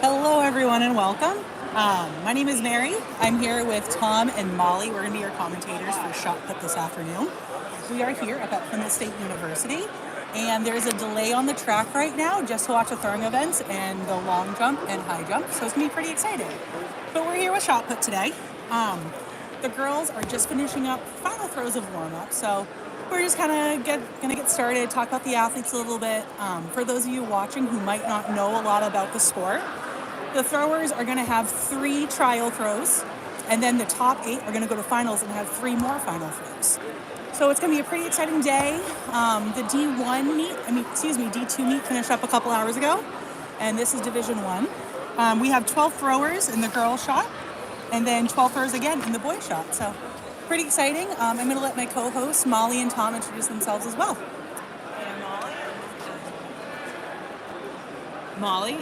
Hello, everyone, and welcome. My name is Mary. I'm here with Tom and Molly. We're going to be your commentators for Shot Put this afternoon. We are here up at Plymouth State University, and there's a delay on the track right now just to watch the throwing events and the long jump and high jump, so it's going to be pretty exciting. But we're here with Shot Put today. The girls are just finishing up final throws of warm-up, so we're just kind of going to get started, talk about the athletes a little bit. For those of you watching who might not know a lot about the sport, the throwers are going to have 3 trial throws, and then the top 8 are going to go to finals and have 3 more final throws. So it's going to be a pretty exciting day. The D2 meet finished up a couple hours ago, and this is Division 1. We have 12 throwers in the girls shot, and then 12 throwers again in the boys shot. So pretty exciting. I'm going to let my co-hosts, Molly and Tom, introduce themselves as well. Molly,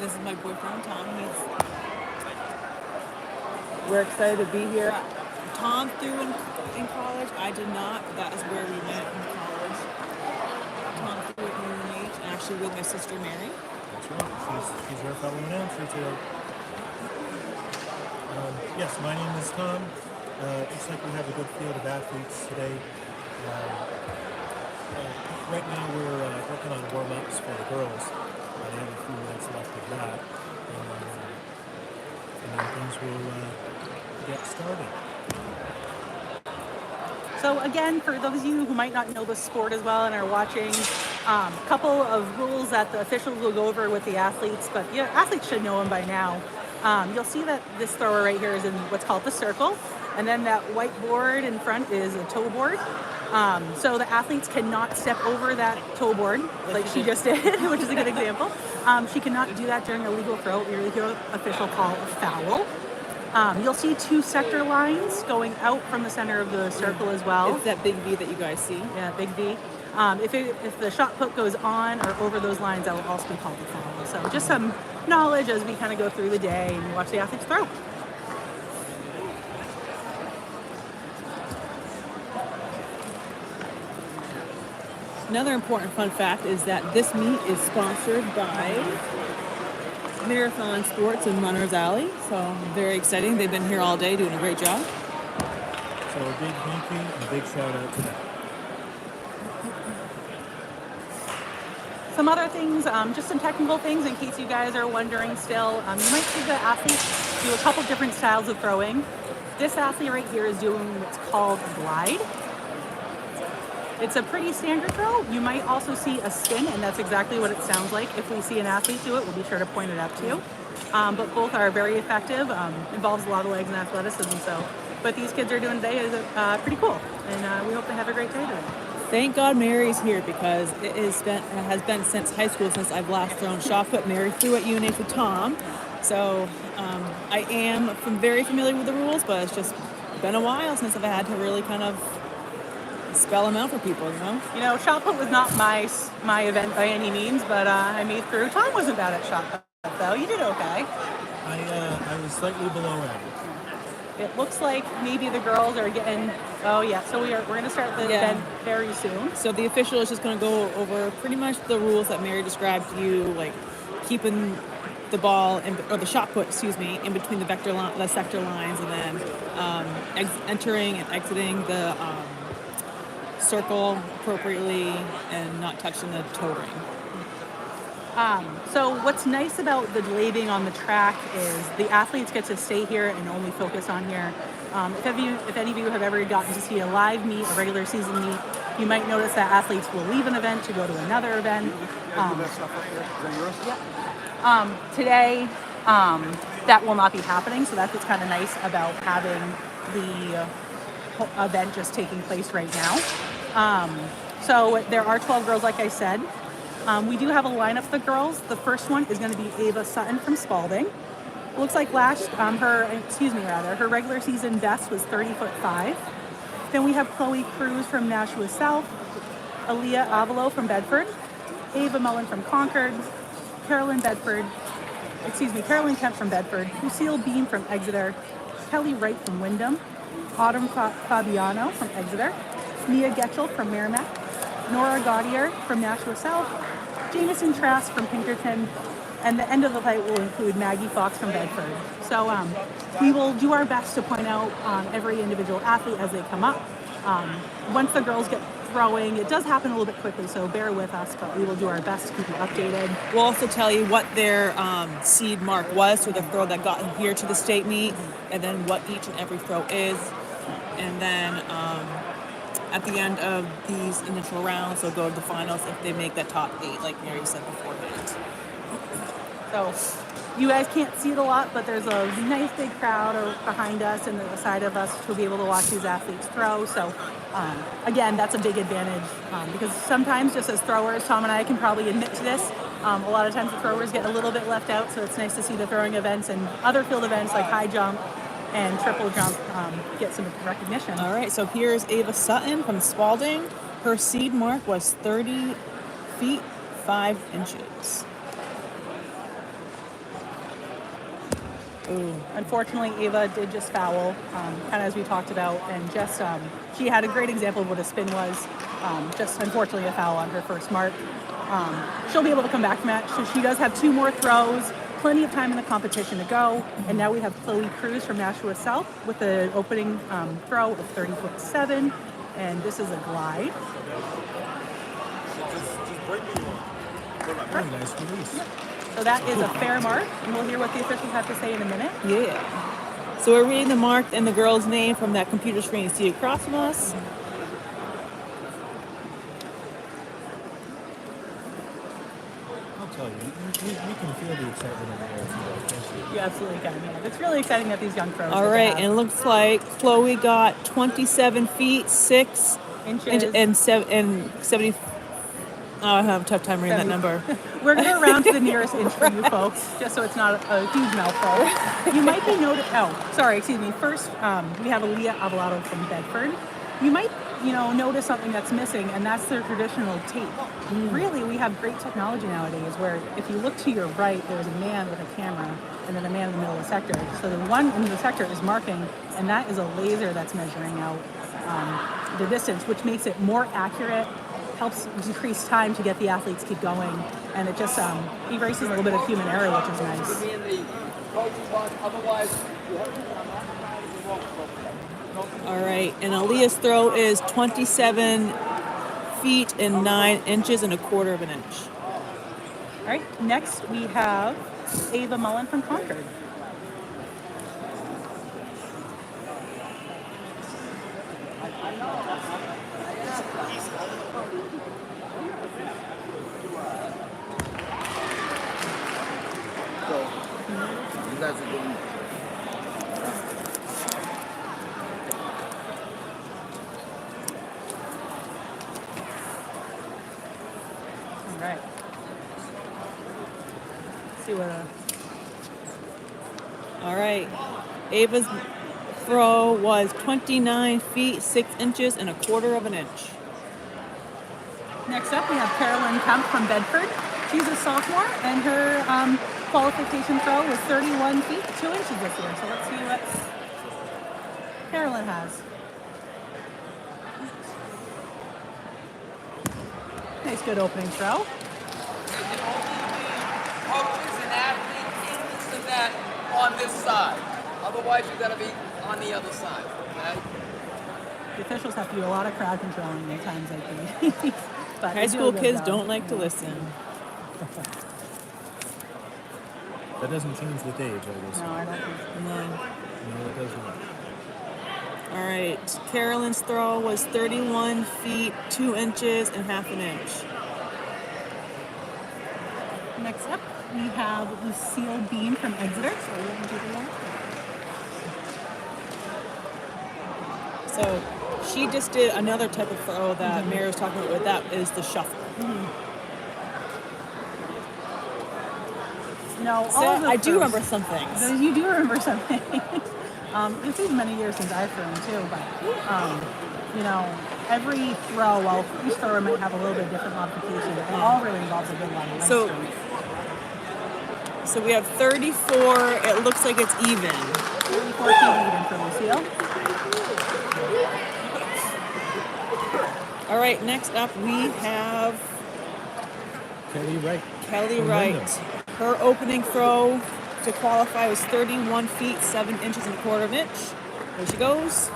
this is my boyfriend, Tom. We're excited to be here. Tom threw in college. I did not, but that is where we met in college. Tom threw at UNH, and actually with my sister Mary. That's right. She's our fellow announcer today. Yes, my name is Tom. Looks like we have a good field of athletes today. Right now we're working on warm-ups for the girls. I have a few minutes left of that. And then things will get started. So again, for those of you who might not know the sport as well and are watching, a couple of rules that the officials will go over with the athletes, but yeah, athletes should know them by now. You'll see that this thrower right here is in what's called the circle, and then that white board in front is a toe board. So the athletes cannot step over that toe board like she just did, which is a good example. She cannot do that during a legal throw. We really hear an official call a foul. You'll see 2 sector lines going out from the center of the circle as well. It's that big V that you guys see. Yeah, big V. If the shot put goes on or over those lines, that will also be called a foul. So just some knowledge as we kind of go through the day and watch the athletes throw. Another important fun fact is that this meet is sponsored by Marathon Sports and Runners Alley. So very exciting. They've been here all day doing a great job. So a big thank you and a big shout out to them. Some other things, just some technical things in case you guys are wondering still. You might see the athletes do a couple different styles of throwing. This athlete right here is doing what's called a glide. It's a pretty standard throw. You might also see a spin, and that's exactly what it sounds like. If we see an athlete do it, we'll be sure to point it out to you. But both are very effective. Involves a lot of legs and athleticism. So what these kids are doing today is pretty cool, and we hope they have a great day today. Thank God Mary's here because it has been since high school since I've last thrown shot put. Mary threw at UNH with Tom. So I am very familiar with the rules, but it's just been a while since I've had to really kind of spell them out for people, you know? You know, shot put was not my event by any means, but I made through. Tom wasn't bad at shot put, though. You did okay. I was slightly below average. It looks like maybe the girls are getting. Oh yeah, so we're going to start the event very soon. So the official is just going to go over pretty much the rules that Mary described to you, like keeping the ball or the shot put, in between the sector lines, and then entering and exiting the circle appropriately and not touching the toe ring. So what's nice about the delay being on the track is the athletes get to stay here and only focus on here. If any of you have ever gotten to see a live meet, a regular season meet, you might notice that athletes will leave an event to go to another event. Today, that will not be happening, so that's what's kind of nice about having the event just taking place right now. So there are 12 girls, like I said. We do have a lineup for the girls. The first one is going to be Ava Sutton from Spalding. It looks like her regular season best was 30'5". Then we have Chloe Cruz from Nashua South, Aaliyah Avalo from Bedford, Ava Mullen from Concord, Carolyn Kemp from Bedford, Lucille Bean from Exeter, Kelly Wright from Wyndham, Autumn Fabiano from Exeter, Mia Getchell from Merrimack, Nora Gaudier from Nashua South, Jameson Trask from Pinkerton, And the end of the fight will include Maggie Fox from Bedford. So we will do our best to point out every individual athlete as they come up. Once the girls get throwing, it does happen a little bit quickly, so bear with us, but we will do our best to keep you updated. We'll also tell you what their seed mark was for the throw that got them here to the state meet, and then what each and every throw is. And then at the end of these initial rounds, they'll go to the finals if they make that top 8, like Mary said beforehand. So you guys can't see it a lot, but there's a nice big crowd behind us and the side of us to be able to watch these athletes throw. So again, that's a big advantage because sometimes just as throwers, Tom and I can probably admit to this, a lot of times the throwers get a little bit left out. So it's nice to see the throwing events and other field events like high jump and triple jump get some recognition. All right, so here's Ava Sutton from Spalding. Her seed mark was 30 feet 5 inches. Ooh. Unfortunately, Ava did just foul, kind of as we talked about, and just she had a great example of what a spin was. Just unfortunately a foul on her first mark. She'll be able to come back from that. So she does have 2 more throws, plenty of time in the competition to go. And now we have Chloe Cruz from Nashua South with an opening throw of 30'7", and this is a glide. Very nice release. So that is a fair mark, and we'll hear what the officials have to say in a minute. Yeah. So we're reading the mark and the girl's name from that computer screen you see across from us. I'll tell you, you can feel the excitement in the air if you guys can't see. You absolutely can. Yeah. It's really exciting that these young pros. All get to right, have and it looks like Chloe got 27 feet 6 inches. and 70. I have a tough time reading that number. We're going to round to the nearest inch for you folks, just so it's not a huge mouthful. You might be First, we have Aaliyah Avalado from Bedford. You might, notice something that's missing, and that's their traditional tape. Really, we have great technology nowadays where if you look to your right, there's a man with a camera, and then a man in the middle of the sector. So the one in the sector is marking, and that is a laser that's measuring out the distance, which makes it more accurate, helps decrease time to get the athletes keep going, and it just erases a little bit of human error, which is nice. All right, and Aaliyah's throw is 27 feet and 9 inches and a quarter of an inch. All right, next we have Ava Mullen from Concord. You guys are doing. All right. Let's see what. All right, Ava's throw was 29 feet 6 inches and a quarter of an inch. Next up, we have Carolyn Kemp from Bedford. She's a sophomore, and her qualification throw was 31 feet 2 inches this year. So let's see what Carolyn has. Nice, good opening throw. Coaches and athletes in the net on this side. Otherwise, you got to be on the other side. Okay? The officials have to do a lot of crowd controlling at times like these. But High they do a school good kids job. don't like to listen. That doesn't change with age, I guess. No, I don't think No. No, it does not. All right, Carolyn's throw was 31 feet 2 inches and half an inch. Next up, we have Lucille Bean from Exeter. So we're going to do that. So she just did another type of throw that Mary was talking about with that is the shuffle. No, So all of the I do throws- remember some things. So you do remember something. It's been many years since I've thrown too, but every throw, while each thrower might have a little bit different modification, it all really involves a good line of So- strength. So we have 34. It looks like it's even. 34 feet even for Lucille. All right, next up we have Kelly Wright. Kelly Wright. Her opening throw to qualify was 31 feet, 7 inches and a quarter of an inch. There she goes.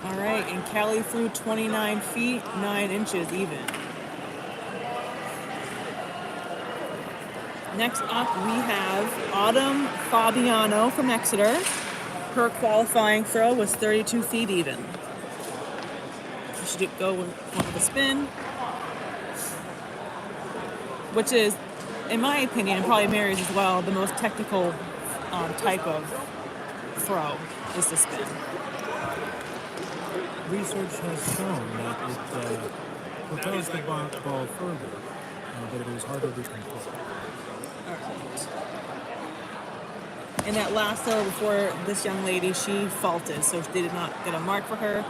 All right, and Kelly threw 29 feet, 9 inches even. Next up, we have Autumn Fabiano from Exeter. Her qualifying throw was 32 feet even. She did go with the spin, which is, in my opinion, and probably Mary's as well, the most technical type of throw is the spin. Research has shown that it propels the ball further, but it is harder to control. Alright. In that last throw before this young lady, she faulted, so they did not get a mark for her.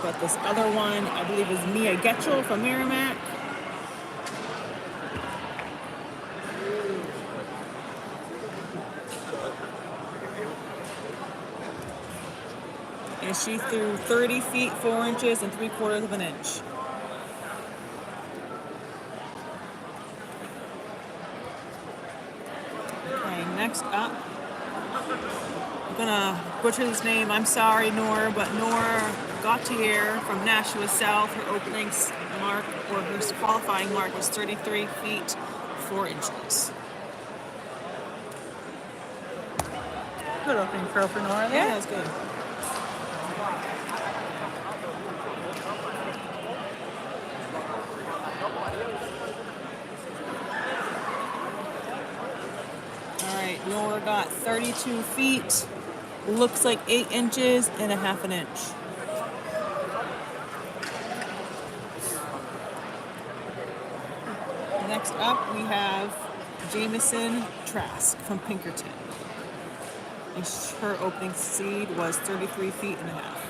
But this other one, I believe, is Mia Getchell from Merrimack. And she threw 30 feet, 4 inches, and 3/4 of an inch. Okay, next up, I'm gonna butcher this name. I'm sorry, Nora, but Nora Gautier from Nashua South. Her opening mark, or her qualifying mark, was 33 feet, 4 inches. Good opening throw for Nora there. Yeah, that was good. All right, Nora got 32 feet, looks like 8 inches and a half an inch. Next up, we have Jamison Trask from Pinkerton. And her opening seed was 33 feet and a half.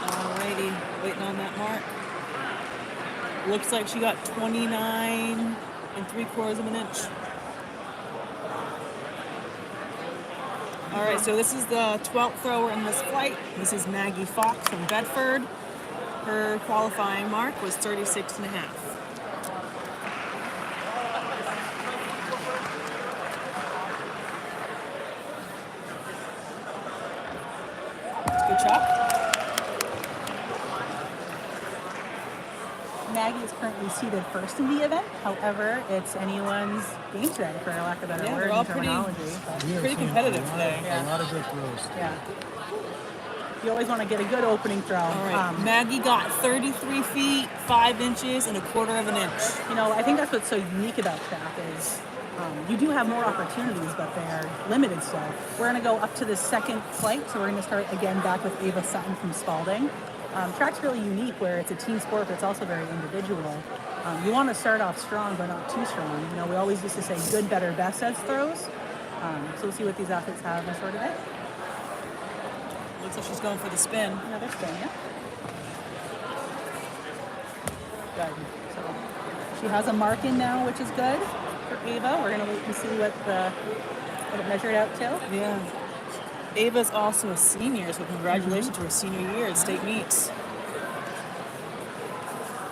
Alrighty, waiting on that mark. Looks like she got 29 3/4 of an inch. All right, so this is the 12th thrower in this flight. This is Maggie Fox from Bedford. Her qualifying mark was 36 and a half. Good shot. Maggie is currently seated first in the event. However, it's anyone's game today, for lack of a better Yeah, word, they're all in pretty- terminology. But We are Pretty seeing competitive a lot, today. Yeah. A lot of good throws. yeah, you always want to get a good opening throw. All right, Maggie got 33 feet, 5 inches, and 1/4 of an inch. You know, I think that's what's so unique about track is you do have more opportunities, but they're limited still. We're going to go up to the second flight, so we're going to start again back with Ava Sutton from Spalding. Track's really unique where it's a team sport, but it's also very individual. You want to start off strong, but not too strong. You know, we always used to say good, better, best as throws. So we'll see what these athletes have in store today. Looks like she's going for the spin. Another spin, yeah. Good. So she has a mark in now, which is good for Ava. We're going to wait and see what it measured out to. Yeah. Ava's also a senior, so congratulations to her senior year at state meets.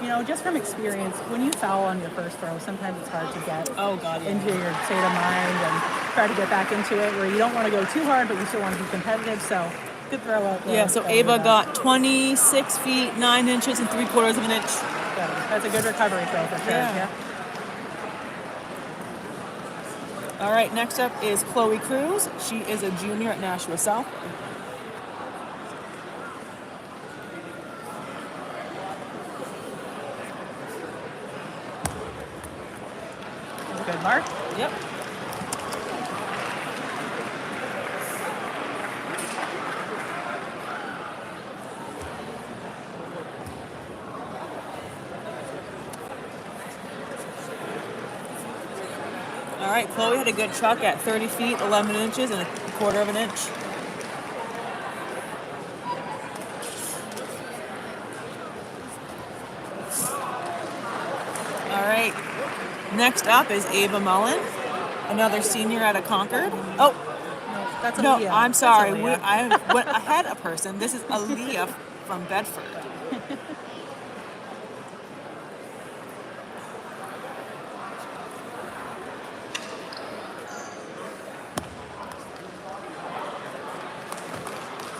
You know, just from experience, when you foul on your first throw, sometimes it's hard to get Oh, God, yeah. into your state of mind and try to get back into it where you don't want to go too hard, but you still want to be competitive. So, good throw out there. Yeah, so for Ava got 26 feet, 9 inches, and 3/4 of an inch. Good. That's a good recovery throw for sure. Yeah. All right, next up is Chloe Cruz. She is a junior at Nashua South. That's a good mark. Yep. All right, Chloe had a good chuck at 30 feet, 11 inches, and a quarter of an inch. All right, next up is Ava Mullen, another senior out of Concord. Oh, No, that's no, Aaliyah. I'm That's sorry. Aaliyah. I went ahead a person. This is Aaliyah from Bedford.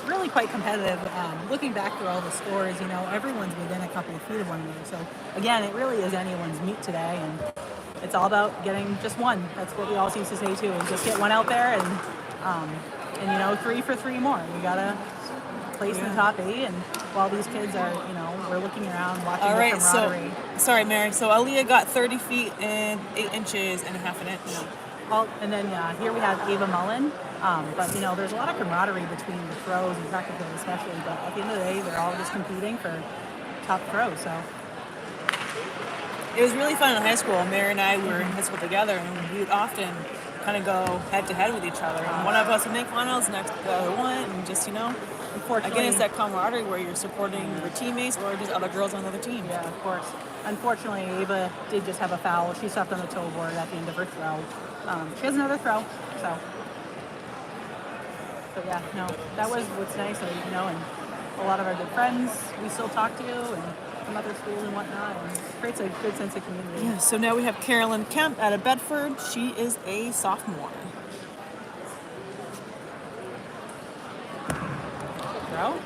Really quite competitive. Looking back through all the scores, you know, everyone's within a couple of feet of one another. So again, it really is anyone's meet today, and it's all about getting just one. That's what we always used to say too: is just get one out there, and you know, 3 for 3 more. We gotta place in the top 8, and while these kids are, you know, we're looking around, watching All the right, so camaraderie. sorry, Mary. So Aaliyah got 30 feet and 8 inches and a half an inch. And then here we have Ava Mullen. But you know, there's a lot of camaraderie between the throws and track and field especially. But at the end of the day, they're all just competing for top throw. So It was really fun in high school. Mary and I were in high school together, and we would often kind of go head to head with each other. And one of us would make finals, next the other one, and just, you know, unfortunately, again, it's that camaraderie where you're supporting your teammates or just other girls on the other team. yeah, of course. Unfortunately, Ava did just have a foul. She stepped on the toe board at the end of her throw. She has another throw. So, but yeah, no, that was what's nice. You know, and a lot of our good friends we still talk to, and from other schools and whatnot, and it creates a good sense of community. Yeah, so now we have Carolyn Kemp out of Bedford. She is a sophomore. Throw.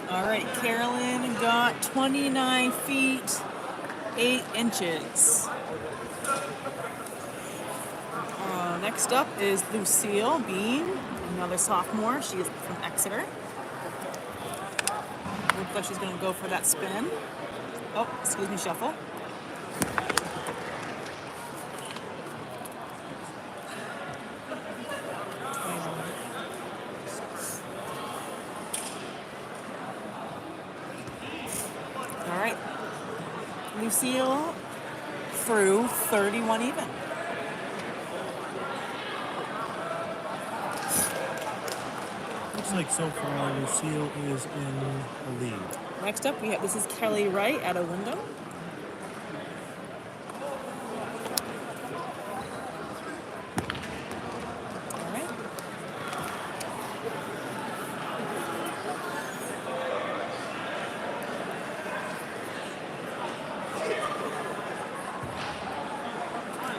All right, Carolyn got 29 feet, 8 inches. Next up is Lucille Bean, another sophomore. She is from Exeter. Looks like she's going to go for that spin. Oh, excuse me, shuffle. All right. Lucille threw 31 even. Looks like so far Lucille is in the lead. Next up, we have this is Kelly Wright out of Wyndham. All right.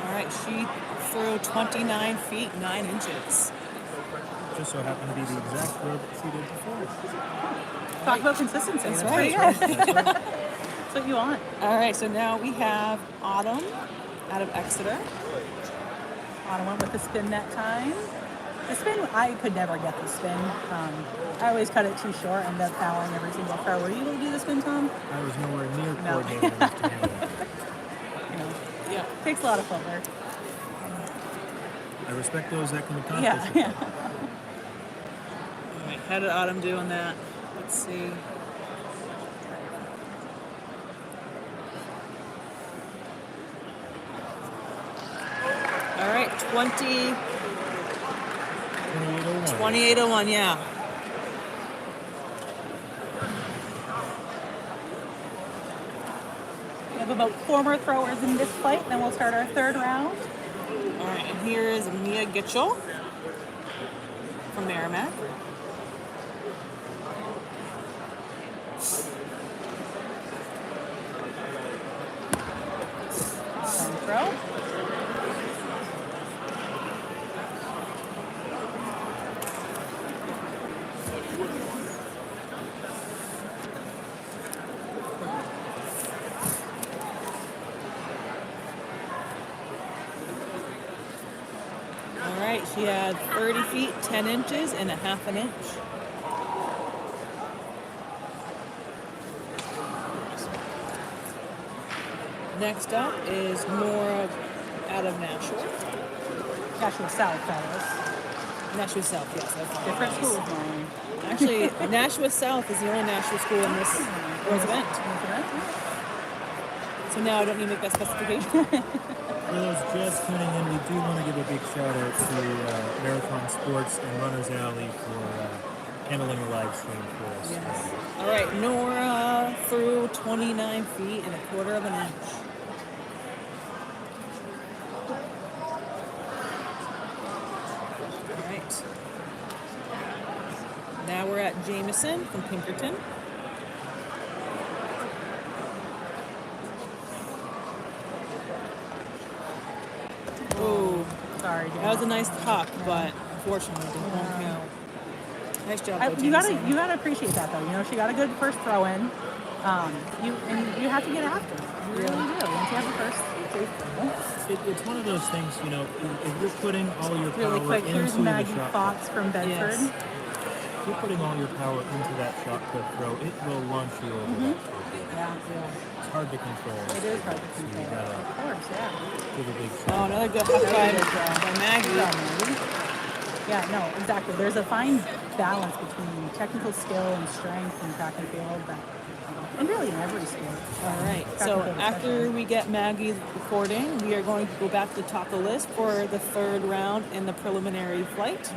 All right, she threw 29 feet, 9 inches. Just so happened to be the exact throw that she did before. Talk about consistency. That's pretty right. good. That's right. That's what you want. All right, so now we have Autumn out of Exeter. Autumn went with the spin that time. The spin, I could never get the spin. I always cut it too short and ended up fouling every single throw. Were you able to do the spin, Tom? I was nowhere near No. coordinated enough to handle it. You know, Yeah. it takes a lot of footwork. I respect those that can accomplish Yeah, it. yeah. All right, how did Autumn do on that? Let's see. All right, 2801. 2801, yeah. We have about 4 more throwers in this fight, then we'll start our third round. All right, and here is Mia Gitchell from Merrimack. One throw. All right, she had 30 feet, 10 inches, and a half an inch. Next up is Nora out of Nashua. Nashua South, that is. Nashua South, yes. Different schools, Molly. Actually, Nashua South is the only Nashua school in this girls' event. So now I don't need to make that specification. For those just tuning in, we do want to give a big shout out to Marathon Sports and Runners Alley for handling the live stream for us. Yes. All right, Nora threw 29 feet and a quarter of an inch. All right. Now we're at Jameson from Pinkerton. Oh, Sorry, that was a nice tuck, but unfortunately it didn't work out. Nice job, though, you Jameson. gotta appreciate that though. You know, she got a good first throw in. You have to get after it. You really do. Once you have the first safe throw. It's one of those things, you know, if you're putting all your power Really quick, here's into the Maggie shot, Fox from Bedford. Yes. if you're putting all your power into that shot put throw, it will launch you over that table. Yeah, It's hard to control. it is hard to So you control. gotta Of course, yeah. give a big Oh, shot. another good high five by Good Maggie. job, Maggie. Yeah, no, exactly. There's a fine balance between technical skill and strength in track and field, and really in every sport. All right. Track So and field after especially. we get Maggie's recording, we are going to go back to the top of the list for the third round in the preliminary flight.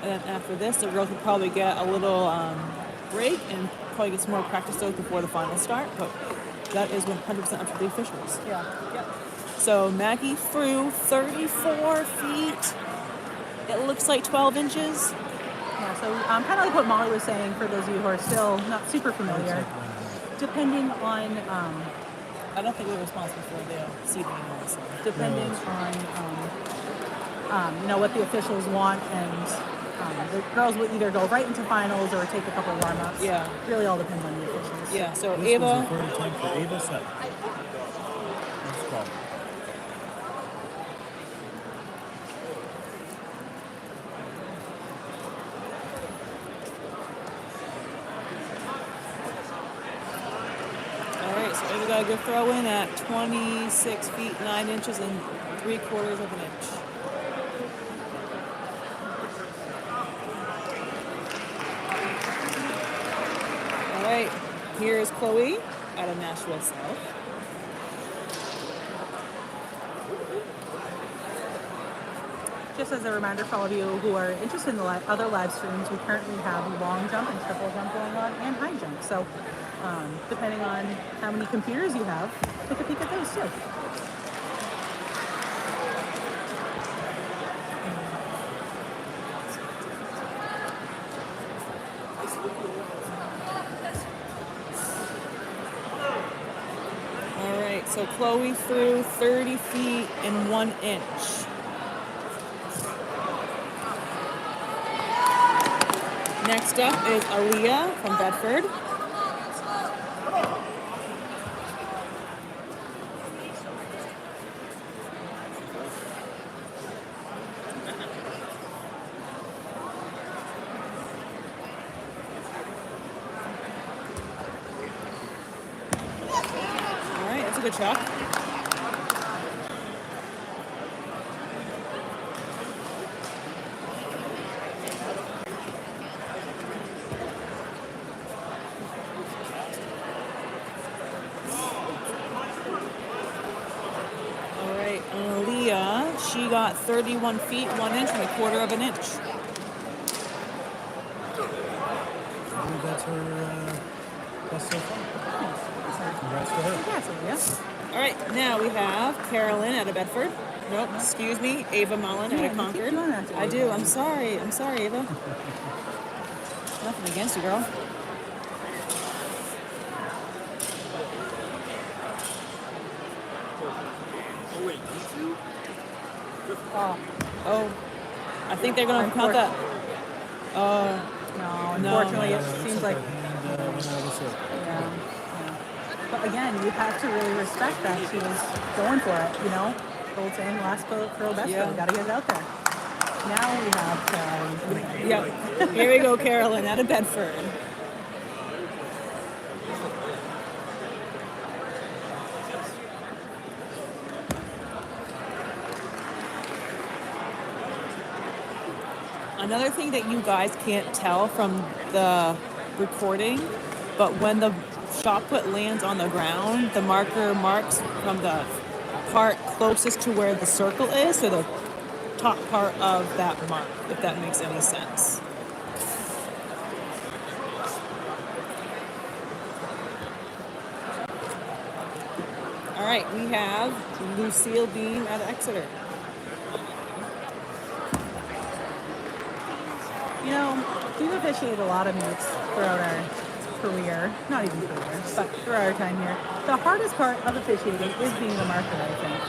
And then after this, the girls will probably get a little break and probably get some more practice throws before the final start. But that is 100% up to the officials. Yeah. Yep. So Maggie threw 34 feet. It looks like 12 inches. Yeah, so kind of like what Molly was saying, for those of you who are still not super familiar, depending on I don't think we're responsible for the seating and all this. depending on you know, what the officials want, and the girls will either go right into finals or take a couple warm-ups. Yeah. Really all depends on the officials. Yeah, so This Ava, was the third attempt for Ava Sutton. Nice call. all right, so Ava got a good throw in at 26 feet 9 inches and 3/4 of an inch. All right, here's Chloe out of Nashua South. Just as a reminder for all of you who are interested in the other live streams, we currently have long jump and triple jump going on, and high jump. So depending on how many computers you have, take a peek at those too. All right, so Chloe threw 30 feet and 1 inch. Next up is Aaliyah from Bedford. All right, that's a good shot. All right, and Aaliyah, she got 31 feet 1 inch and 1/4 of an inch. I believe that's her best so far. Congrats to her. Congrats, Olivia. All right, now we have Carolyn out of Bedford. Nope, excuse me, Ava Mullen out Yeah, of you keep Concord. doing that to I Ava. do. I'm sorry. I'm sorry, Ava. Nothing against you, girl. Oh, Oh, I think they're gonna count that. no, No. unfortunately, Yeah, it looks seems like like, her hand went out of the circle. yeah. But again, you have to really respect that she was going for it, you know? The old saying, last throw best Yeah. throw. You got to get it out there. Now we have Carolyn. Yep. Here we go, Carolyn out of Bedford. Another thing that you guys can't tell from the recording, but when the shot put lands on the ground, the marker marks from the part closest to where the circle is, so the top part of that mark, if that makes any sense. All right, we have Lucille Beam out of Exeter. You know, we've officiated a lot of meets throughout our career, not even career, but throughout our time here. The hardest part of officiating is being the marker, I think.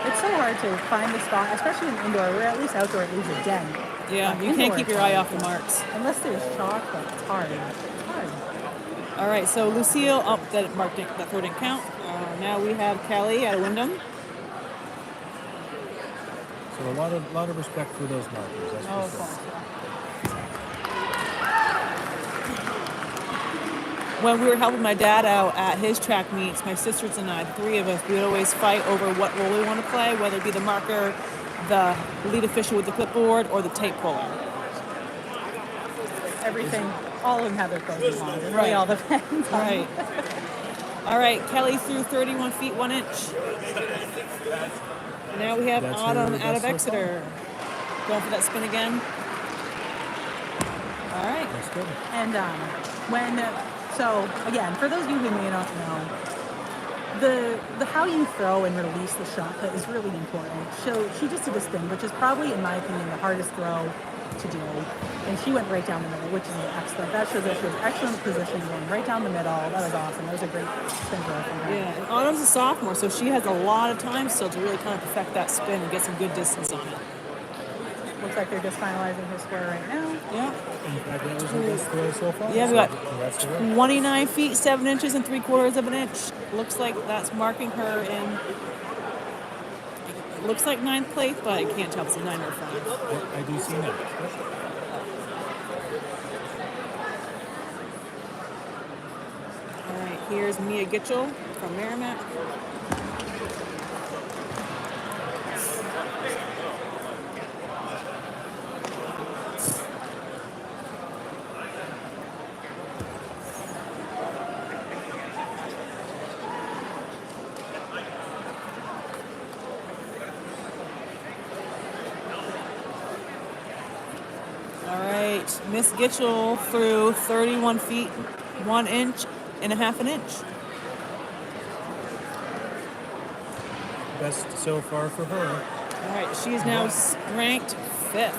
It's so hard to find the spot, especially in indoor, where at least outdoor it leaves a den. Yeah, But you can't indoor, keep it's your eye hard. off the marks. Unless there's chalk, but it's hard. It's hard. All right, so Lucille, oh, that mark that throw didn't count. Now we have Kelly out of Wyndham. So a lot of respect for those markers. That's Oh, for of sure. course. When we were helping my dad out at his track meets, my sisters and I, the three of us, we would always fight over what role we want to play, whether it be the marker, the lead official with the clipboard, or the tape puller. Everything, all of them have their pros and cons. It really Right. all depends on Right. All right, Kelly threw 31 feet 1 inch. Now we have That's Autumn her out of best so far. Exeter. Going for that spin again. All right. That's good. And so again, for those of you who may not know, the how you throw and release the shot put is really important. So she just did a spin, which is probably, in my opinion, the hardest throw to do. And she went right down the middle, which is excellent. That shows that she was excellent position, going right down the middle. That was awesome. That was a great spin throw from her. Yeah, and Autumn's a sophomore, so she has a lot of time still to really kind of perfect that spin and get some good distance on it. Looks like they're just finalizing her score right now. Yeah. In fact, that was her best throw so far. Yeah, we so got congrats to her. 29 feet 7 inches and 3/4 of an inch. Looks like that's marking her in. Looks like 9th place, but I can't tell if it's a 9 or a 5. I do see that. All right, here's Mia Gitchell from Merrimack. All right, Miss Gitchell threw 31 feet 1 inch and a half an inch. Best so far for her. All right, she is now ranked 5th.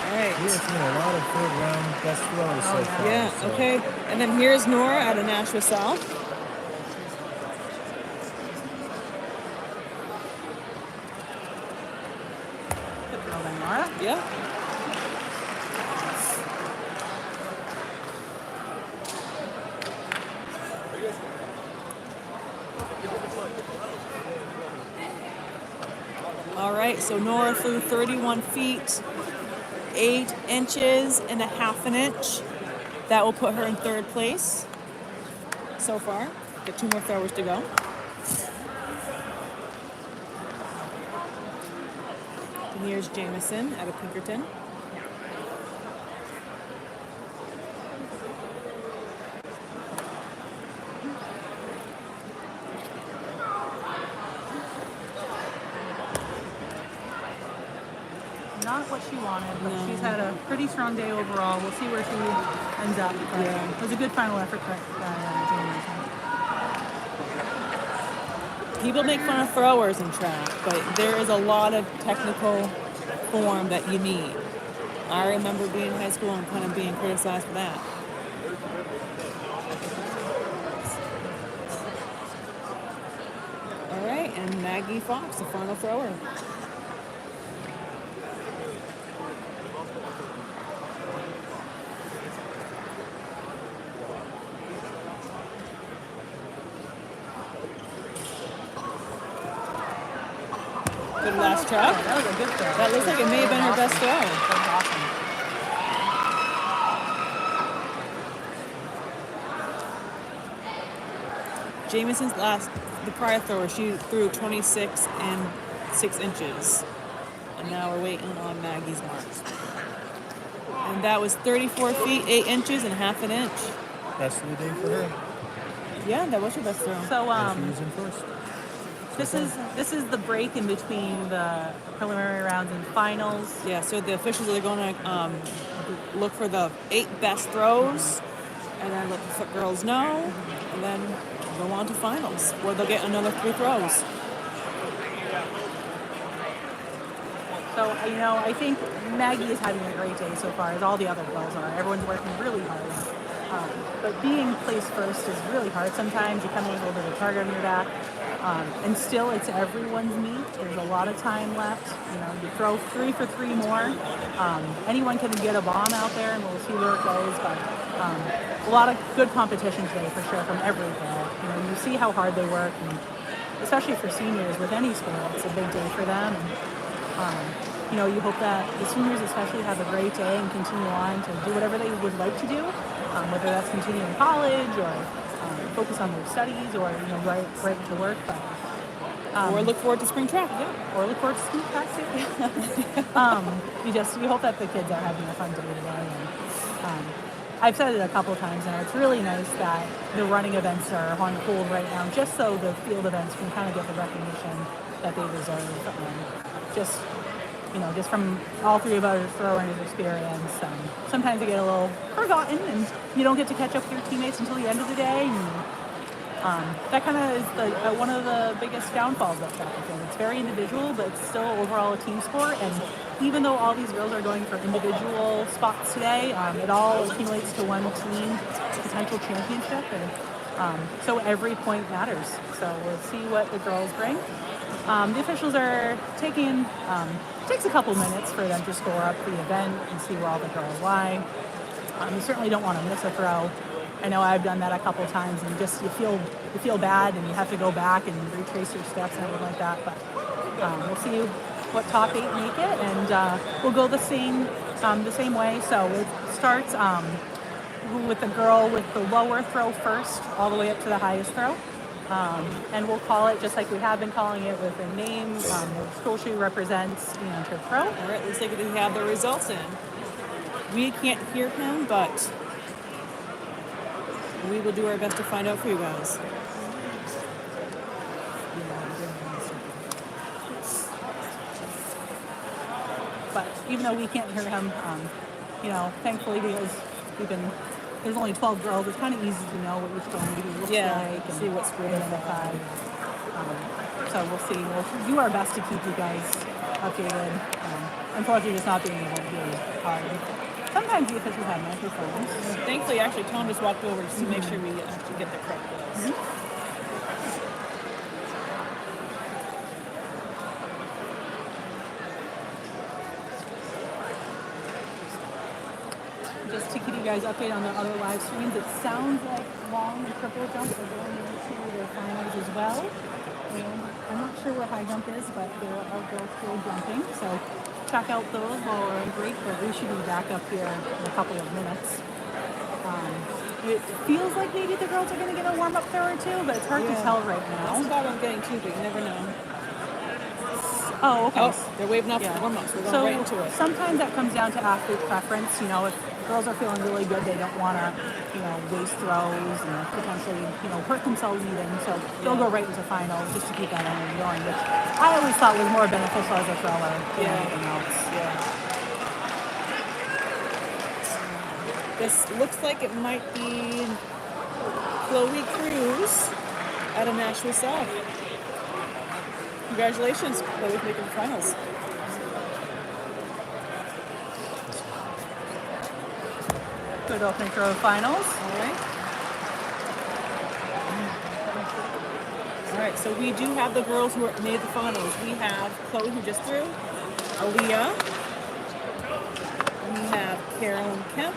All We right. have seen a lot of third round best throws so far. Yeah, so okay. And then here's Nora out of Nashua South. Good throw then, Laura. Yeah. All right, so Nora threw 31 feet 8 inches and a half an inch. That will put her in 3rd place so far. Got 2 more throwers to go. And here's Jameson out of Pinkerton. Not what she wanted, but No. she's had a pretty strong day overall. We'll see where she ends up. But Yeah. it was a good final effort by Jamie. People make fun of throwers in track, but there is a lot of technical form that you need. I remember being in high school and kind of being criticized for that. All right, and Maggie Fox, the final thrower. Good last try. That was a good throw. That looks like it may have been her best throw. That was awesome. Jameson's the prior thrower, she threw 26 and 6 inches. And now we're waiting on Maggie's marks. And that was 34 feet, 8 inches, and half an inch. Best of the day for her. Yeah, that was your best throw. So And she was in first. this is the break in between the preliminary rounds and finals. Yeah, so the officials are going to look for the 8 best throws, and then let the foot girls know, and then go on to finals, where they'll get another 3 throws. So, I think Maggie is having a great day so far, as all the other girls are. Everyone's working really hard. But being placed first is really hard. Sometimes you kind of lose a little bit of target on your back. And still, it's everyone's meet. There's a lot of time left. You throw 3 for 3 more. Anyone can get a bomb out there, and we'll see where it goes. But a lot of good competition today, for sure, from every girl. You see how hard they work, and especially for seniors with any sport, it's a big day for them. And, you hope that the seniors especially have a great day and continue on to do whatever they would like to do, whether that's continue in college or focus on their studies or, right to work. But, Or look forward to spring track. yeah, or look forward to school class too. We hope that the kids are having a fun day today. And, I've said it a couple of times now. It's really nice that the running events are on hold right now, just so the field events can kind of get the recognition that they deserve. Just from all 3 of us throwing experience, sometimes they get a little forgotten, and you don't get to catch up with your teammates until the end of the day. And, that kind of is one of the biggest downfalls of track and field. It's very individual, but it's still overall a team sport. And even though all these girls are going for individual spots today, it all accumulates to one team potential championship. And so every point matters. So we'll see what the girls bring. The officials are taking, takes a couple minutes for them to score up the event and see where all the girls lie. You certainly don't want to miss a throw. I know I've done that a couple times, and just you feel bad, and you have to go back and retrace your steps and everything like that. But we'll see what top 8 make it, and we'll go the same way. So it starts with the girl with the lower throw first, all the way up to the highest throw. And we'll call it just like we have been calling it, with a name, the school she represents, and her throw. All right, looks like we have the results in. We can't hear him, but we will do our best to find out for you guys. But even though we can't hear him, thankfully, because there's only 12 girls, it's kind of easy to know what each girl maybe looks like and see what's great. So we'll see. We'll do our best to keep you guys updated. Unfortunately, just not being able to hear is hard. Sometimes the officials have microphones. Thankfully, actually, Tom just walked over just to make sure we actually get the correct ones. Just to keep you guys updated on the other live streams, it sounds like long and triple jump are going into the finals as well. And I'm not sure where high jump is, but there are girls still jumping. So check out those while we're on break, but we should be back up here in a couple of minutes. It feels like maybe the girls are going to get a warm-up throw or two, but it's hard to tell right That's now. about what I'm getting too, but you never know. Oh, okay. Oh, they're waving off the warm-ups. We're going right into it. Sometimes that comes down to athlete preference. If girls are feeling really good, they don't want to, waste throws and potentially, hurt themselves even. So they'll go right into finals just to keep that energy going, which I always thought was more beneficial as a thrower than anything else. Yeah. This looks like it might be Chloe Cruz out of Nashville South. Congratulations, Chloe's making the finals. Good opening throw of finals. All right, so we do have the girls who made the finals. We have Chloe, who just threw, Aaliyah, we have Carolyn Kemp,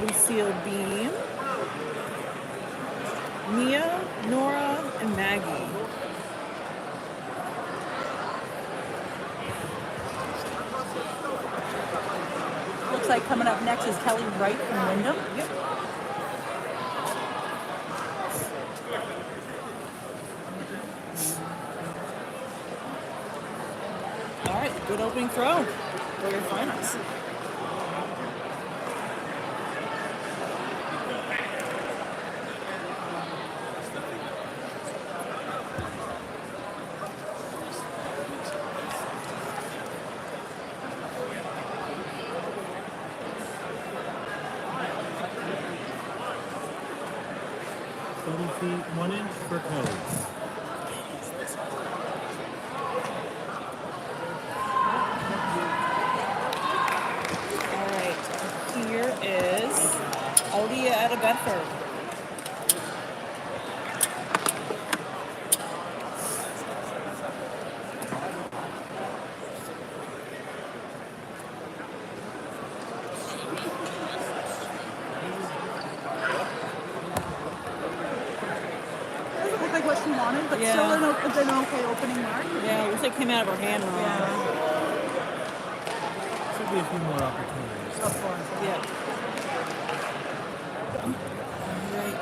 Lucille Beam, Mia, Nora, and Maggie. Looks like coming up next is Kelly Wright from Wyndham. Yep. good opening throw for your finals. Feet, 1 inch for codes. All right, here is Aaliyah out of Bedford. Doesn't look like what she wanted, but Yeah. still an okay opening mark. Yeah, looks like it came out of her hand wrong. Yeah. Should be a few more opportunities. Of course. Yeah. Right.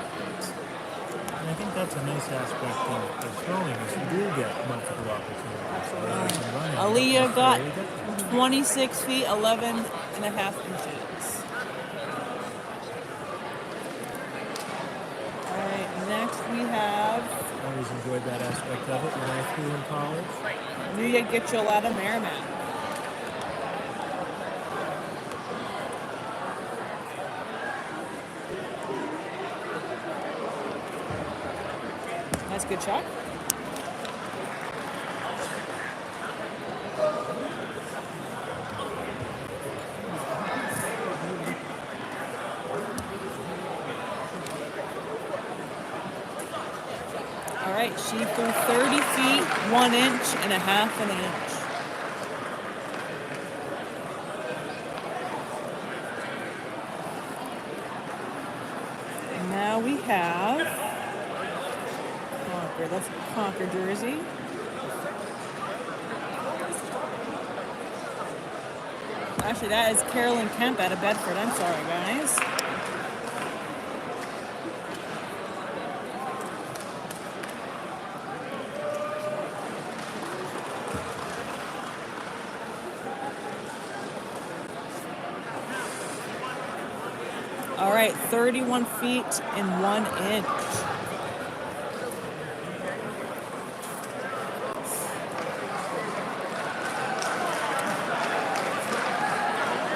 And I think that's a nice aspect of throwing is you do get multiple opportunities. Whereas in running, Aaliyah that's got very different. 26 feet, 11 and a half inches. All right, next we have Always enjoyed that aspect of it when I threw in college. Nuya Gitchell out of Merrimack. That's a good shot. All right, she threw 30 feet, 1 inch and a half an inch. And now we have Concord. That's a Concord jersey. Actually, that is Carolyn Kemp out of Bedford. I'm sorry, guys. All right, 31 feet and 1 inch.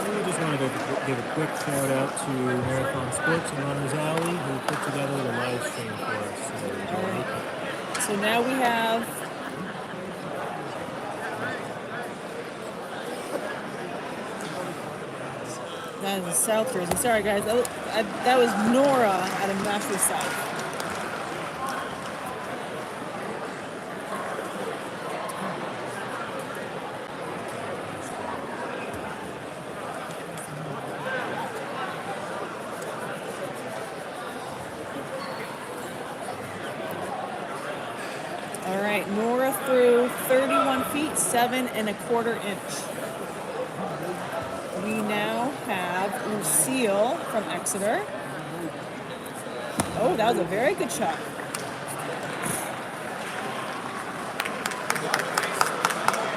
We just wanted to give a quick shout out to Marathon Sports and Runners Alley who put together the live stream for us. So, All right. So now we have that is a South jersey. Sorry, guys. That was Nora out of Nashville South. All right, Nora threw 31 feet, 7 1/4 inch. We now have Lucille from Exeter. Oh, that was a very good shot.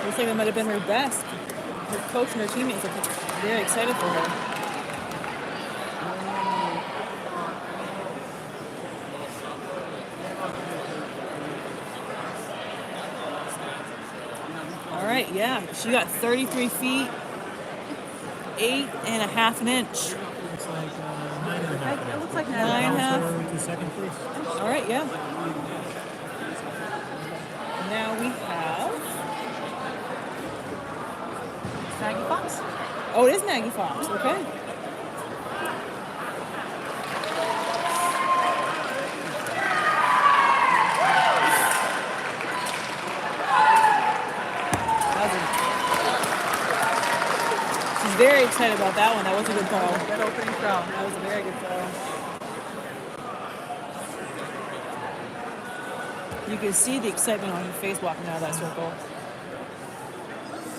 Looks like it might have been her best. Her coach and her teammates are very excited for her. All right, yeah, she got 33 feet, 8 1/2 inch. It's like 9 and a half. It looks like 9 1/2. To second place. All right, yeah. Now we have. Maggie Fox. Oh, it is Maggie Fox. Okay. She's very excited about that one. That was a good throw. Good opening throw. That was a very good throw. You can see the excitement on her face walking out of that circle.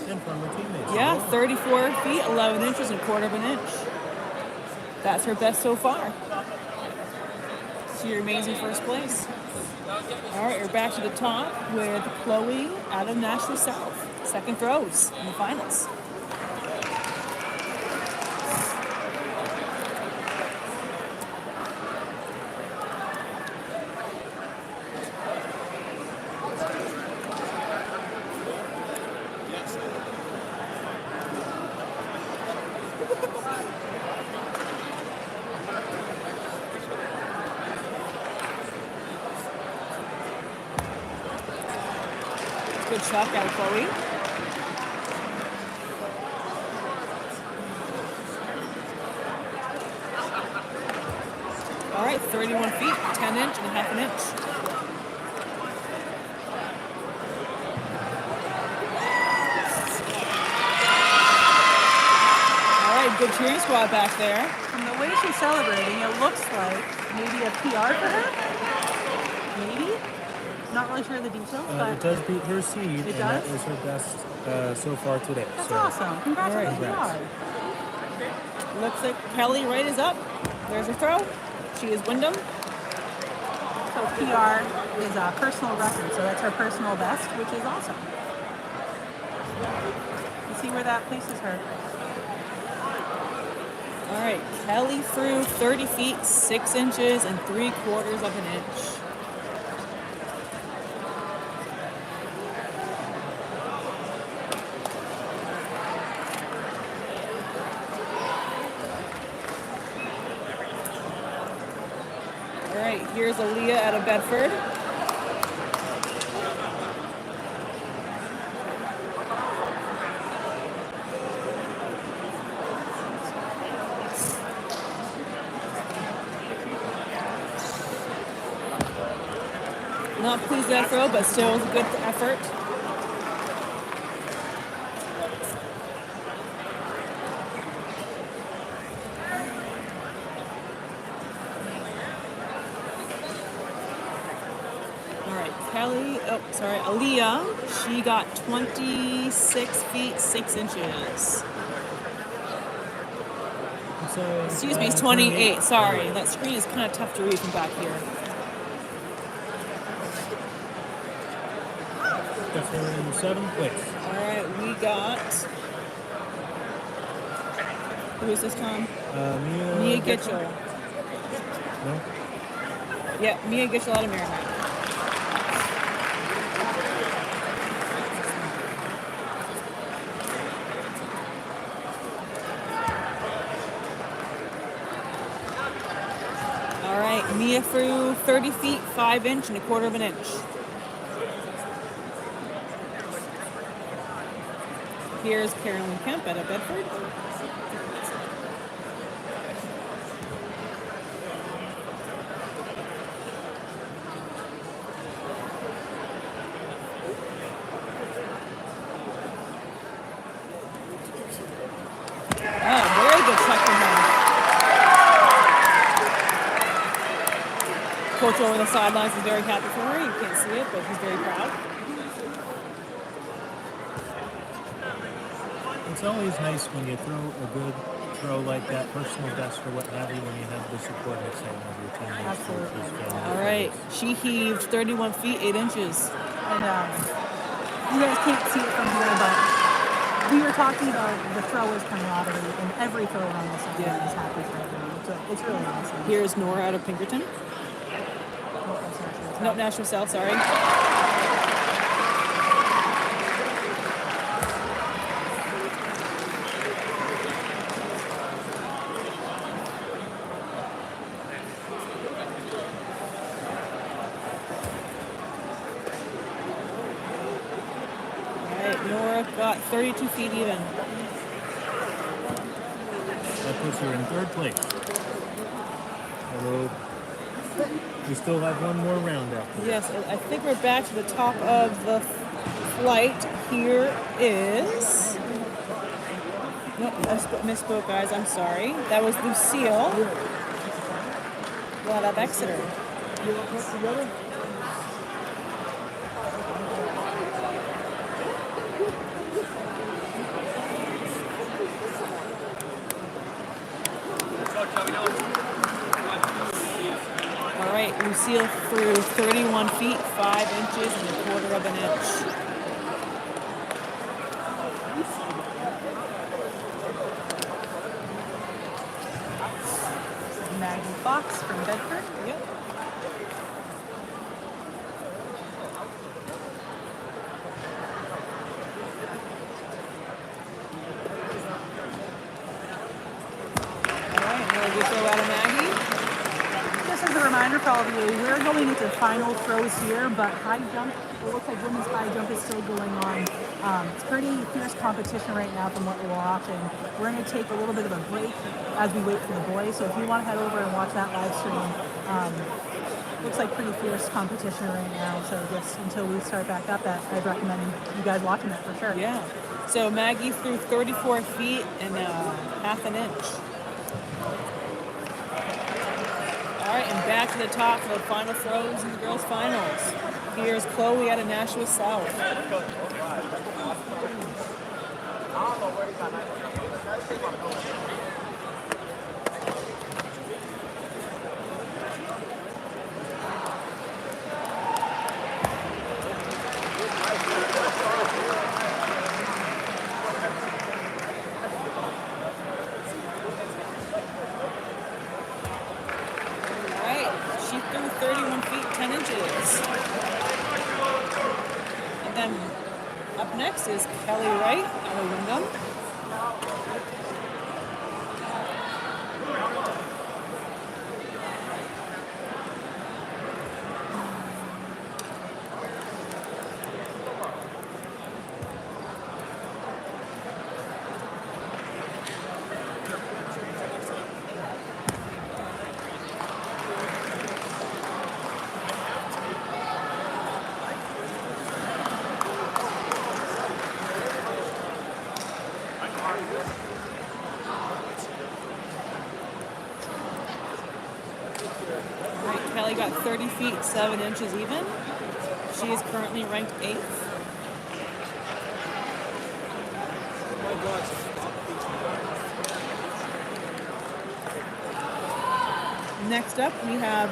And from her teammates. Yeah, as well. 34 feet, 11 inches, and 1/4 inch. That's her best so far. She remains in first place. All right, we're back to the top with Chloe out of Nashville South. second throws in the finals. Good shot out of Chloe. All right, 31 feet, 10 inch and a half an inch. All right, good cheering squad back there. From the way she's celebrating, it looks like maybe a PR for her. Maybe. Not really sure of the details, but It does beat her seed, and does? that is her best so far today. that's so, awesome. Congrats on the Congrats. PR. Looks like Kelly Wright is up. There's her throw. She is Wyndham. So PR is a personal record, so that's her personal best, which is awesome. You see where that places her. All right, Kelly threw 30 feet, 6 inches, and 3/4 of an inch. All right, here's Aaliyah out of Bedford. Not pleased with that throw, but still a good effort. All right, Aaliyah, she got 26 feet, 6 inches. So, Excuse me, it's 28. Sorry, that screen is kind of tough to read from back here. That's in 7th place. All right, we got. Who is this, Tom? Mia Gitchell. No? Yeah, Mia Gitchell out of Merrimack. All right, Mia threw 30 feet, 5 inch, and 1/4 of an inch. Here's Carolyn Kemp out of Bedford. Oh, very good shot from her. Coach over the sidelines is very happy for her. You can't see it, but he's very proud. It's always nice when you throw a good throw like that, personal best or what have you, when you have the support and excitement of your teammates. Absolutely. coaches, family, All right, friends. she heaved 31 feet, 8 inches. And you guys can't see it from here, but we were talking about the throwers' camaraderie, and every thrower on this side Yeah. is happy for everyone. So it's really awesome. Here's Nora out of Pinkerton. Oh, that's not true. No, National South, sorry. All right, Nora got 32 feet even. That puts her in 3rd place. Although we still have one more round after. Yes, I think we're back to the top of the flight. Here is. Nope, I misspoke, guys. I'm sorry. That was Lucille. Out of Exeter. All right, Lucille threw 31 feet, 5 inches, and 1/4 of an inch. Bedford. Yep. All right, now we throw out a Maggie. Just as a reminder for all of you, we're going into final throws here, but high jump, it looks like women's high jump is still going on. It's pretty fierce competition right now from what we're watching. We're going to take a little bit of a break as we wait for the boys, so if you want to head over and watch that live stream, looks like pretty fierce competition right now, so just until we start back up, I'd recommend you guys watching that for sure. Yeah. So Maggie threw 34 feet and half an inch. All right, and back to the top for the final throws in the girls' finals. Here's Chloe out of Nashua South. All right, she threw 31 feet 10 inches. And then up next is Kelly Wright out of Wyndham. All right, Kelly got 30 feet 7 inches even. She is currently ranked 8th. Next up, we have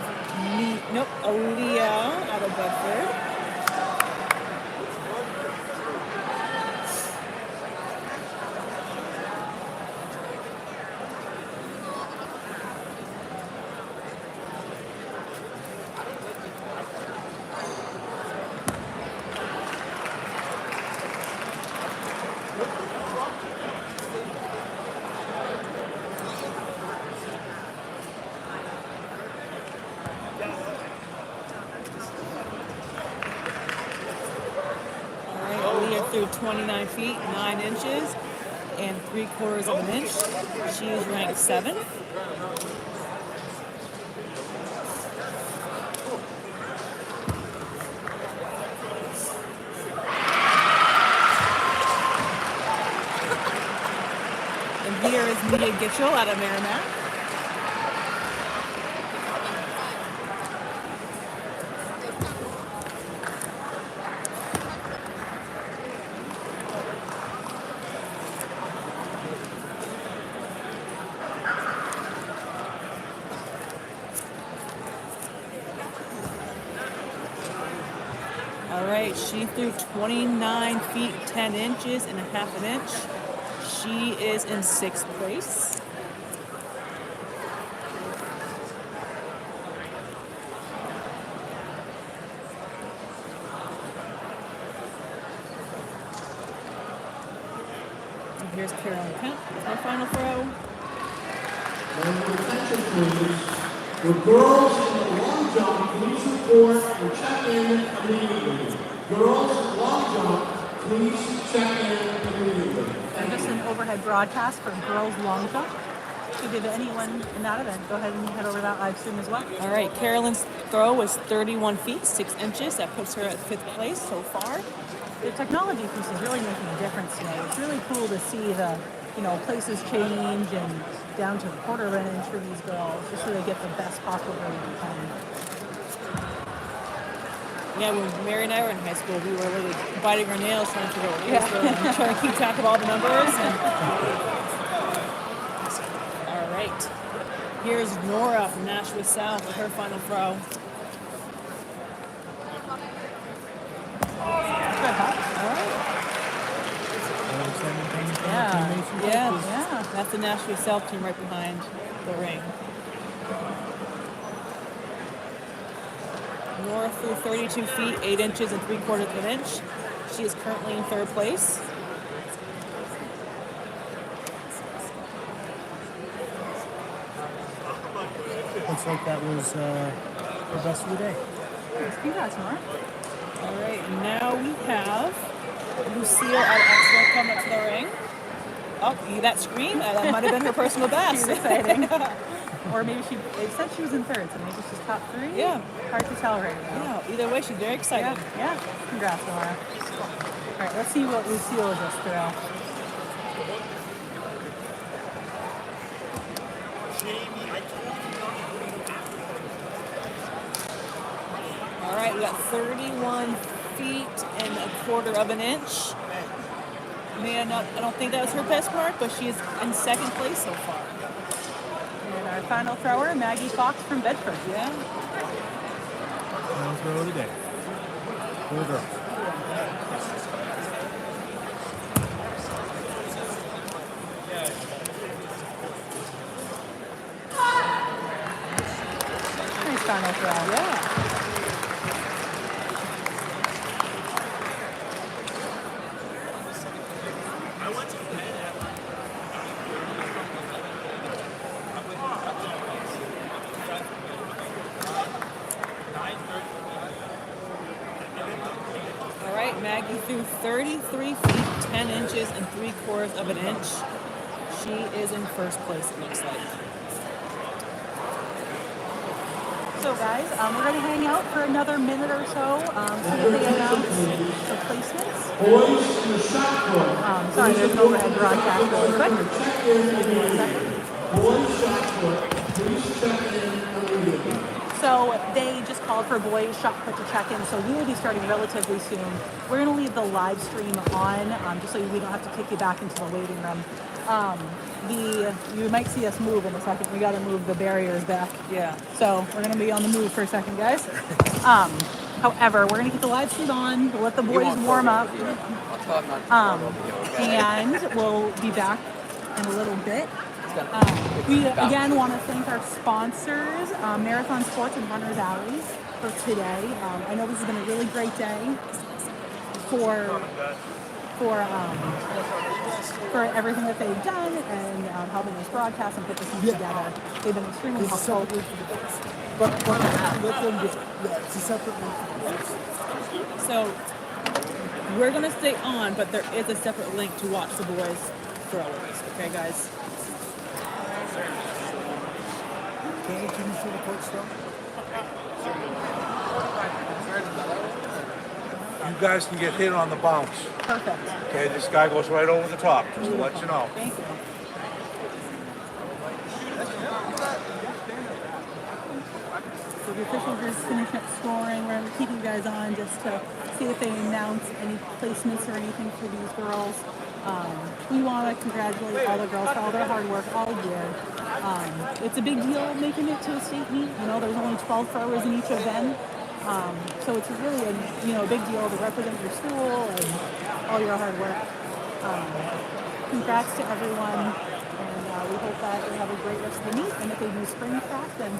Aaliyah out of Bedford. All right, Aaliyah threw 29 feet 9 inches and 3/4 of an inch. She is ranked 7th. And here is Mia Gitchell out of Merrimack. All right, she threw 29 feet 10 inches and a half an inch. She is in 6th place. And here's Carolyn Kemp with her final throw. Attention please. The girls in the long jump, please report and check in immediately. Girls long jump, please check in immediately. And just an overhead broadcast for girls long jump. So if anyone in that event, go ahead and head over to that live stream as well. All right, Carolyn's throw was 31 feet 6 inches. That puts her at 5th place so far. The technology piece is really making a difference today. It's really cool to see the, places change and down to a quarter of an inch for these girls, just so they get the best possible grade they can. Yeah, when Mary and I were in high school, we were really biting our nails trying to figure out what was going on, trying to keep track of all the numbers. All right. Here's Nora from Nashua South with her final throw. Good, huh? All right. Yeah. Yeah. Yeah. That's the Nashua South team right behind the ring. Nora threw 32 feet, 8 inches, and 3/4 of an inch. She is currently in third place. Looks like that was the best of the day. Congrats, Nora. All right, and now we have Lucille out of Exeter coming up to the ring. Oh, you hear that scream? That might have been her personal best. She's exciting. Or maybe they said she was in third, so maybe she's top 3. Yeah. Hard to tell right now. Yeah, either way, she's very excited. Yeah. Congrats, Nora. All right, let's see what Lucille just threw. All right, we got 31 feet and 1/4 of an inch. I don't think that was her best mark, but she is in second place so far. And our final thrower, Maggie Fox from Bedford. Yeah. Final throw of the day. Little girl. Nice final throw. Yeah. All right, Maggie threw 33 feet, 10 inches, and 3/4 of an inch. She is in first place, it looks like. So guys, we're going to hang out for another minute or so. See if they announce the placements. Boys in the shot put. Sorry, there's an overhead broadcast really quick. Check in immediately. Boys shot put. Please check in immediately. So they just called for boys shot put to check in, so we will be starting relatively soon. We're going to leave the live stream on, just so we don't have to kick you back into the waiting room. You might see us move in a second. We got to move the barriers back. Yeah. So we're going to be on the move for a second, guys. However, we're going to keep the live stream on. We'll let the boys warm up. And we'll be back in a little bit. We again want to thank our sponsors, Marathon Sports and Runners Alley, for today. I know this has been a really great day for everything that they've done and helping us broadcast and put this thing together. They've been extremely helpful. But let them get, it's a separate link. So we're gonna stay on, but there is a separate link to watch the boys throwers. Okay, guys. Can you see the coach still? You guys can get hit on the bounce. Perfect. Okay, this guy goes right over the top, just to let you know. Thank you. So the officials just finished up scoring. We're going to keep you guys on just to see if they announce any placements or anything for these girls. We want to congratulate all the girls for all their hard work all year. It's a big deal making it to a state meet. You know, there's only 12 throwers in each event. So it's really a big deal to represent your school and all your hard work. Congrats to everyone, and we hope that they have a great rest of the meet. And if they do spring track, then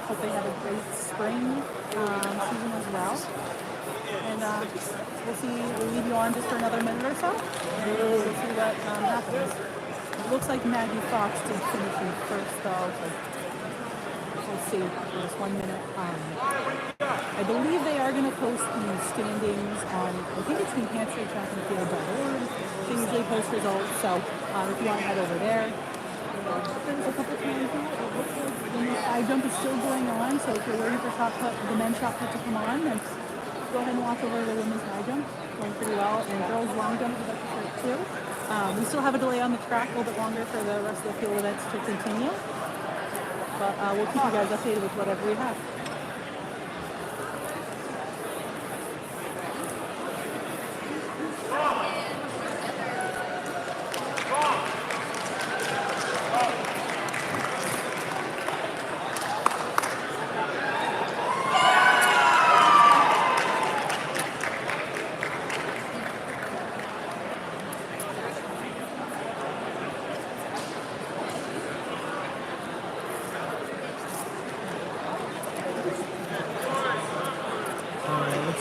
hope they have a great spring season as well. And we'll leave you on just for another minute or so. And we'll see what happens. It looks like Maggie Fox did finish in first though. So we'll see. Just 1 minute. I believe they are going to post the standings on, I think it's New Hampshire Track and Field.org. They usually post results, so if you want to head over there. There's a couple times now. It looks like the men's high jump is still going on, so if you're waiting for the men's shot put to come on, then go ahead and walk over to the women's high jump. Going pretty well. And girls long jump is about to start too. We still have a delay on the track, a little bit longer for the rest of the field events to continue. But we'll keep you guys updated with whatever we have.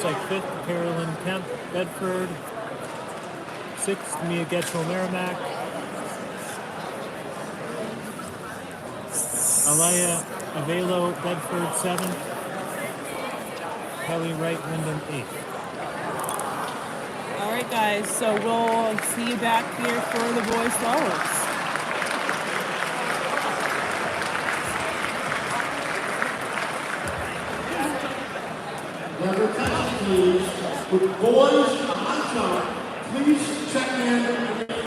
looks like 5th, Carolyn Kemp, Bedford. 6th, Mia Getchell, Merrimack. Alaya Avelo, Bedford, 7th. Kelly Wright, Wyndham, 8th. All right, guys. So we'll see you back here for the boys' stalwarts. Number 10, please. With boys on jump, please check in